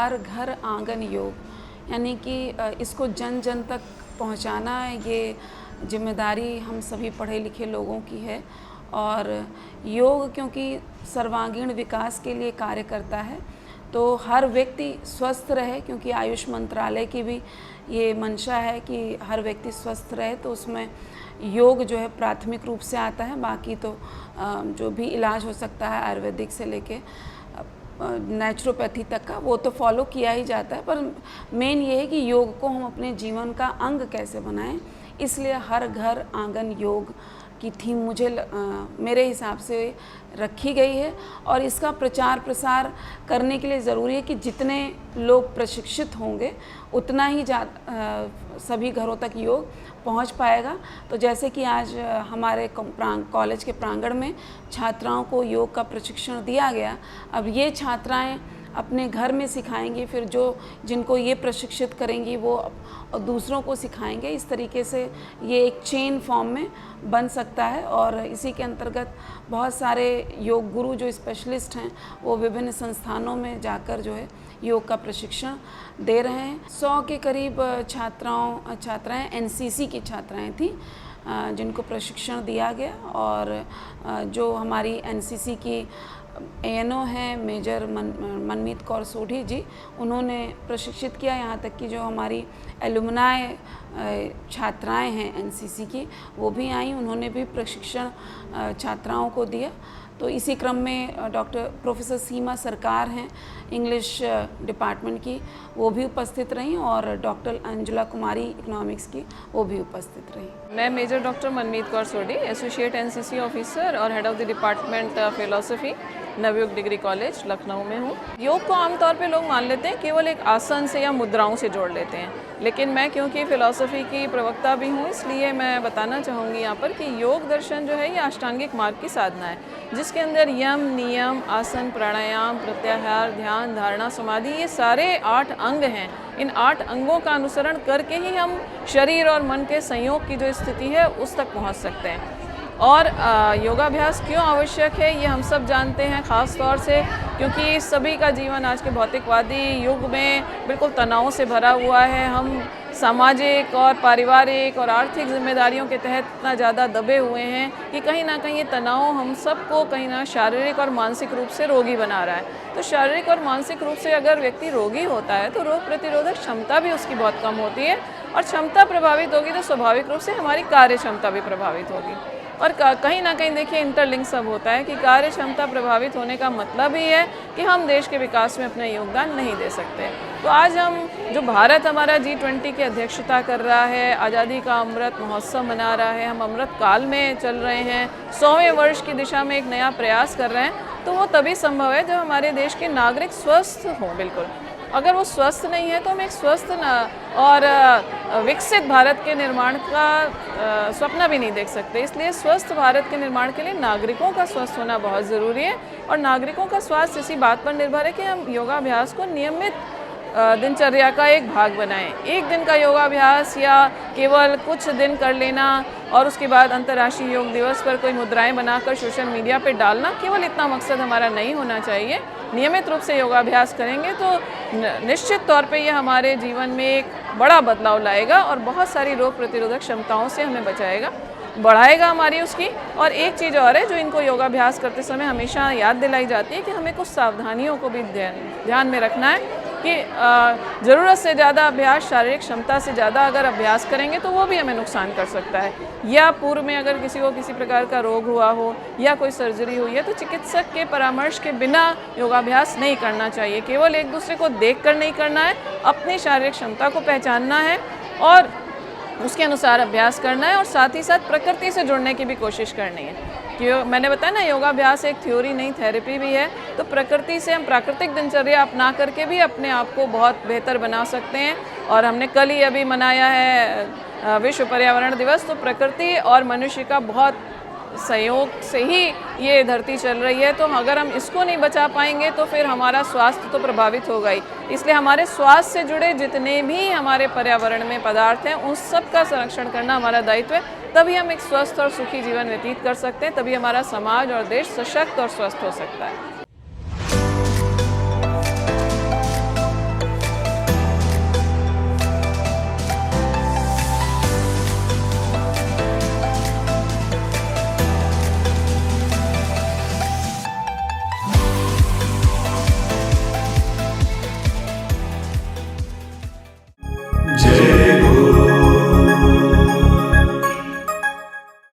हर घर आंगन योग, यानी कि इसको जन जन तक पहुंचाना ये जिम्मेदारी हम सभी पढ़े लिखे लोगों की है। और योग क्योंकि सर्वांगीण विकास के लिए कार्य करता है, तो हर व्यक्ति स्वस्थ रहे, क्योंकि आयुष मंत्रालय की भी ये मंशा है कि हर व्यक्ति स्वस्थ रहे, तो उसमें योग जो है प्राथमिक रूप से आता है। बाकी तो जो भी इलाज हो सकता है आयुर्वेदिक से लेके नेचुरोपैथी तक का, वो तो फॉलो किया ही जाता है, पर मेन ये है कि योग को हम अपने जीवन का अंग कैसे बनाएं। इसलिए हर घर आंगन योग की थीम मेरे हिसाब से रखी गई है। और इसका प्रचार प्रसार करने के लिए ज़रूरी है कि जितने लोग प्रशिक्षित होंगे उतना ही सभी घरों तक योग पहुंच पाएगा। तो जैसे कि आज हमारे कॉलेज के प्रांगण में छात्राओं को योग का प्रशिक्षण दिया गया, अब ये छात्राएं अपने घर में सिखाएंगी, फिर जिनको ये प्रशिक्षित करेंगी वो दूसरों को सिखाएंगे। इस तरीके से ये एक चेन फॉर्म में बन सकता है। और इसी के अंतर्गत बहुत सारे योग गुरु जो स्पेशलिस्ट हैं वो विभिन्न संस्थानों में जाकर जो है योग का प्रशिक्षण दे रहे हैं। 100 के करीब छात्राएं एनसीसी की छात्राएं थी जिनको प्रशिक्षण दिया गया। और जो हमारी एनसीसी की एएनओ हैं मेजर मनमीत कौर सोढ़ी जी, उन्होंने प्रशिक्षित किया। यहाँ तक कि जो हमारी एलुमनाई छात्राएं हैं एनसीसी की, वो भी आई, उन्होंने भी प्रशिक्षण छात्राओं को दिया। तो इसी क्रम में प्रोफेसर सीमा सरकार हैं इंग्लिश डिपार्टमेंट की, वो भी उपस्थित रहीं, और डॉक्टर अंजुला कुमारी इकोनॉमिक्स की, वो भी उपस्थित रहीं। मैं major doctor Manmeet Kaur Sodhi, associate NCC officer और head of the department philosophy, Navyug degree college Lucknow में हूँ। योग को आमतौर पे लोग मान लेते हैं केवल एक आसन से या मुद्राओं से जोड़ लेते हैं, लेकिन मैं क्योंकि फ़िलॉसफ़ी की प्रवक्ता भी हूँ, इसलिए मैं बताना चाहूँगी यहाँ पर कि योग दर्शन जो है ये अष्टांगिक मार्ग की साधना है, जिसके अंदर यम, नियम, आसन, प्राणायाम, प्रत्याहार, ध्यान, धारणा, समाधि, ये सारे 8 अंग हैं। इन 8 अंगों का अनुसरण करके ही हम शरीर और मन के संयोग की जो स्थिति है उस तक पहुँच सकते हैं। और योगाभ्यास क्यों आवश्यक है ये हम सब जानते हैं, ख़ास तौर से क्योंकि सभी का जीवन आज के भौतिकवादी युग में बिल्कुल तनाव से भरा हुआ है। हम सामाजिक और पारिवारिक और आर्थिक जिम्मेदारियों के तहत इतना ज़्यादा दबे हुए हैं कि कहीं ना कहीं ये तनाव हम सबको कहीं ना शारीरिक और मानसिक रूप से रोगी बना रहा है। तो शारीरिक और मानसिक रूप से अगर व्यक्ति रोगी होता है तो रोग प्रतिरोधक क्षमता भी उसकी बहुत कम होती है, और क्षमता प्रभावित होगी तो स्वाभाविक रूप से हमारी कार्य क्षमता भी प्रभावित होगी। और कहीं ना कहीं देखिए इंटरलिंक सब होता है कि कार्य क्षमता प्रभावित होने का मतलब ही है कि हम देश के विकास में अपना योगदान नहीं दे सकते। तो आज हम जो भारत हमारा G20 की अध्यक्षता कर रहा है, आज़ादी का अमृत महोत्सव मना रहा है, हम अमृत काल में चल रहे हैं, 100वें वर्ष की दिशा में एक नया प्रयास कर रहे हैं, तो वो तभी संभव है जब हमारे देश के नागरिक स्वस्थ हों। बिल्कुल, अगर वो स्वस्थ नहीं है तो हम एक स्वस्थ और विकसित भारत के निर्माण का सपना भी नहीं देख सकते। इसलिए स्वस्थ भारत के निर्माण के लिए नागरिकों का स्वस्थ होना बहुत ज़रूरी है, और नागरिकों का स्वास्थ्य इसी बात पर निर्भर है कि हम योगाभ्यास को नियमित दिनचर्या का एक भाग बनाएं। एक दिन का योगाभ्यास या केवल कुछ दिन कर लेना और उसके बाद अंतर्राष्ट्रीय योग दिवस पर कोई मुद्राएं बनाकर सोशल मीडिया पे डालना, केवल इतना मकसद हमारा नहीं होना चाहिए। नियमित रूप से योगाभ्यास करेंगे तो निश्चित तौर पे ये हमारे जीवन में एक बड़ा बदलाव लाएगा और बहुत सारी रोग प्रतिरोधक क्षमताओं से हमें बचाएगा, बढ़ाएगा हमारी उसकी। और एक चीज़ और है जो इनको योगाभ्यास करते समय हमेशा याद दिलाई जाती है कि हमें कुछ सावधानियों को भी ध्यान में रखना है कि ज़रूरत से ज़्यादा अभ्यास, शारीरिक क्षमता से ज़्यादा अगर अभ्यास करेंगे तो वो भी हमें नुकसान कर सकता है। या पूर्व में अगर किसी को किसी प्रकार का रोग हुआ हो या कोई सर्जरी हुई है तो चिकित्सक के परामर्श के बिना योगाभ्यास नहीं करना चाहिए। केवल एक दूसरे को देखकर नहीं करना है, अपनी शारीरिक क्षमता को पहचानना है और उसके अनुसार अभ्यास करना है, और साथ ही साथ प्रकृति से जुड़ने की भी कोशिश करनी है। कि मैंने बताया ना, योगाभ्यास एक थ्योरी नहीं थेरेपी भी है। तो प्रकृति से हम प्राकृतिक दिनचर्या अपना करके भी अपने आप को बहुत बेहतर बना सकते हैं। और हमने कल ही अभी मनाया है विश्व पर्यावरण दिवस, तो प्रकृति और मनुष्य का बहुत सहयोग से ही ये धरती चल रही है। तो अगर हम इसको नहीं बचा पाएंगे तो फिर हमारा स्वास्थ्य तो प्रभावित होगा ही। इसलिए हमारे स्वास्थ्य से जुड़े जितने भी हमारे पर्यावरण में पदार्थ हैं उन सब का संरक्षण करना हमारा दायित्व है। तभी हम एक स्वस्थ और सुखी जीवन व्यतीत कर सकते हैं, तभी हमारा समाज और देश सशक्त और स्वस्थ हो सकता है।